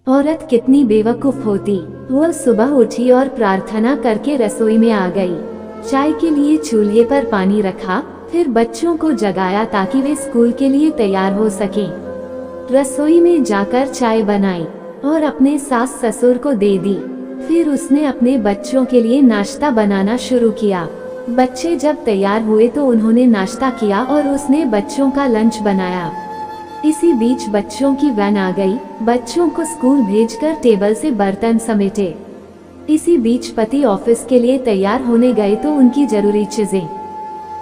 औरत कितनी बेवकूफ होती। वह सुबह उठी और प्रार्थना करके रसोई में आ गई। चाय के लिए चूल्हे पर पानी रखा, फिर बच्चों को जगाया ताकि वे स्कूल के लिए तैयार हो सकें। रसोई में जाकर चाय बनाई और अपने सास ससुर को दे दी। फिर उसने अपने बच्चों के लिए नाश्ता बनाना शुरू किया। बच्चे जब तैयार हुए तो उन्होंने नाश्ता किया और उसने बच्चों का लंच बनाया। इसी बीच बच्चों की वैन आ गई। बच्चों को स्कूल भेजकर टेबल से बर्तन समेटे। इसी बीच पति ऑफिस के लिए तैयार होने गए तो उनकी जरूरी चीजें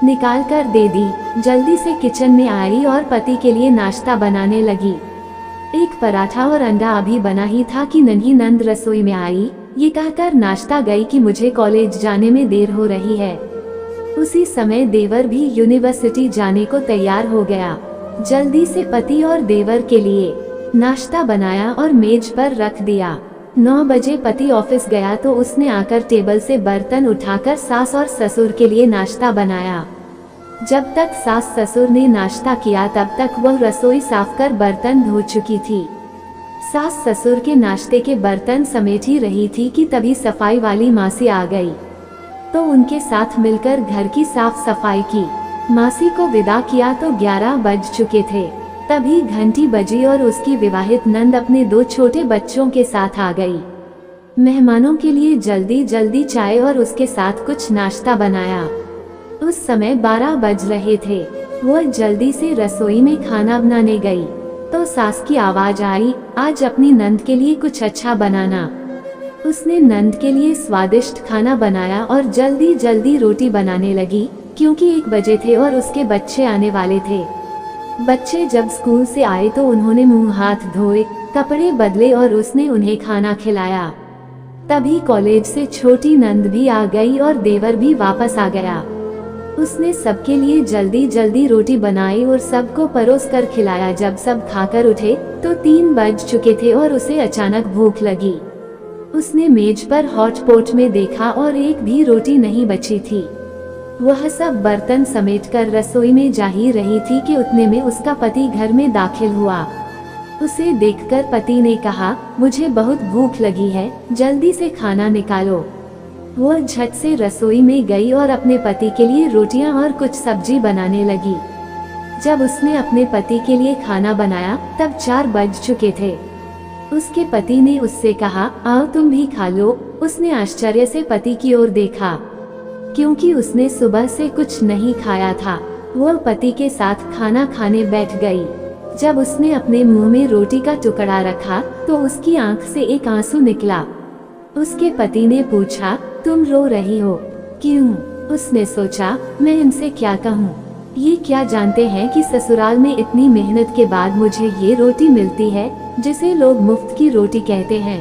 निकाल कर दे दी। जल्दी से किचन में आई और पति के लिए नाश्ता बनाने लगी। एक पराठा और अंडा अभी बना ही था कि नन्ही नंद रसोई में आई। ये कहकर नाश्ता गई कि मुझे कॉलेज जाने में देर हो रही है। उसी समय देवर भी यूनिवर्सिटी जाने को तैयार हो गया। जल्दी से पति और देवर के लिए नाश्ता बनाया और मेज पर रख दिया। 9 बजे पति ऑफिस गया तो उसने आकर टेबल से बर्तन उठाकर सास और ससुर के लिए नाश्ता बनाया। जब तक सास ससुर ने नाश्ता किया तब तक वह रसोई साफ कर बर्तन धो चुकी थी। सास ससुर के नाश्ते के बर्तन समेट ही रही थी कि तभी सफाई वाली मासी आ गई तो उनके साथ मिलकर घर की साफ सफाई की। मासी को विदा किया तो 11 बज चुके थे। तभी घंटी बजी और उसकी विवाहित नंद अपने 2 छोटे बच्चों के साथ आ गई। मेहमानों के लिए जल्दी जल्दी चाय और उसके साथ कुछ नाश्ता बनाया। उस समय 12 बज रहे थे। वह जल्दी से रसोई में खाना बनाने गई तो सास की आवाज आई, आज अपनी नंद के लिए कुछ अच्छा बनाना। उसने नंद के लिए स्वादिष्ट खाना बनाया और जल्दी जल्दी रोटी बनाने लगी क्योंकि 1 बजे थे और उसके बच्चे आने वाले थे। बच्चे जब स्कूल से आए तो उन्होंने मुंह हाथ धोए, कपड़े बदले और उसने उन्हें खाना खिलाया। तभी कॉलेज से छोटी नंद भी आ गई और देवर भी वापस आ गया। उसने सबके लिए जल्दी जल्दी रोटी बनाई और सबको परोस कर खिलाया। जब सब खाकर उठे तो 3 बज चुके थे और उसे अचानक भूख लगी। उसने मेज पर हॉटपॉट में देखा और एक भी रोटी नहीं बची थी। वह सब बर्तन समेटकर रसोई में जा ही रही थी कि उतने में उसका पति घर में दाखिल हुआ। उसे देखकर पति ने कहा, मुझे बहुत भूख लगी है, जल्दी से खाना निकालो। वह झट से रसोई में गई और अपने पति के लिए रोटियां और कुछ सब्जी बनाने लगी। जब उसने अपने पति के लिए खाना बनाया तब 4 बज चुके थे। उसके पति ने उससे कहा, आओ तुम भी खा लो। उसने आश्चर्य से पति की ओर देखा क्योंकि उसने सुबह से कुछ नहीं खाया था। वह पति के साथ खाना खाने बैठ गई। जब उसने अपने मुंह में रोटी का टुकड़ा रखा तो उसकी आंख से एक आंसू निकला। उसके पति ने पूछा, तुम रो रही हो क्यों? उसने सोचा, मैं इनसे क्या कहूँ? ये क्या जानते हैं कि ससुराल में इतनी मेहनत के बाद मुझे ये रोटी मिलती है जिसे लोग मुफ्त की रोटी कहते हैं।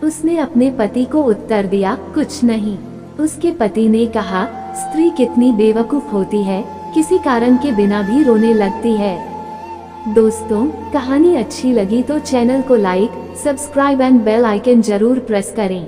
उसने अपने पति को उत्तर दिया, कुछ नहीं। उसके पति ने कहा, स्त्री कितनी बेवकूफ होती है, किसी कारण के बिना भी रोने लगती है। दोस्तों, कहानी अच्छी लगी तो चैनल को like, subscribe and bell icon जरूर प्रेस करें।